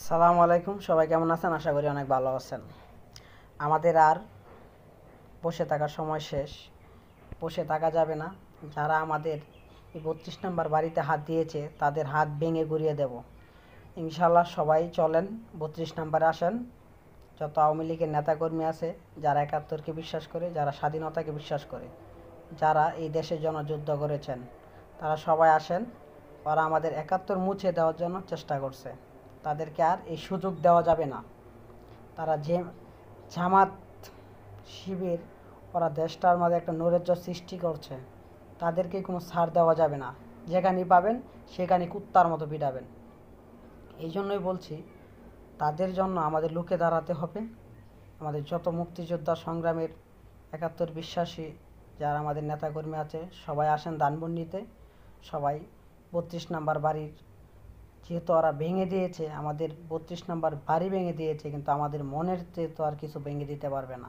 সালামু আলাইকুম, সবাই কেমন আছেন? আশা করি অনেক ভালো আছেন। আমাদের আর বসে থাকার সময় শেষ। বসে থাকা যাবে না। যারা আমাদের এই 32 নম্বর বাড়িতে হাত দিয়েছে তাদের হাত ভেঙে গুঁড়িয়ে দেব ইনশাল্লাহ। সবাই চলেন 32 নম্বরে আসেন। যত আওয়ামী লীগের নেতাকর্মী আছে, যারা 71কে বিশ্বাস করে, যারা স্বাধীনতাকে বিশ্বাস করে, যারা এই দেশের জন্য যুদ্ধ করেছেন, তারা সবাই আসেন। ওরা আমাদের 71 মুছে দেওয়ার জন্য চেষ্টা করছে। তাদেরকে আর এই সুযোগ দেওয়া যাবে না। তারা যে জামাত শিবির, ওরা দেশটার মধ্যে একটা নৈরাজ্য সৃষ্টি করছে। তাদেরকে কোনো ছাড় দেওয়া যাবে না। যেখানেই পাবেন সেখানে কুত্তার মতো পিটাবেন। এই জন্যই বলছি, তাদের জন্য আমাদের লুকে দাঁড়াতে হবে। আমাদের যত মুক্তিযোদ্ধা সংগ্রামের 71 বিশ্বাসী যারা আমাদের নেতাকর্মী আছে, সবাই আসেন ধানমন্ডিতে। সবাই 32 নম্বর বাড়ির, যেহেতু ওরা ভেঙে দিয়েছে আমাদের 32 নম্বর বাড়ি ভেঙে দিয়েছে, কিন্তু আমাদের মনের তো আর কিছু ভেঙে দিতে পারবে না।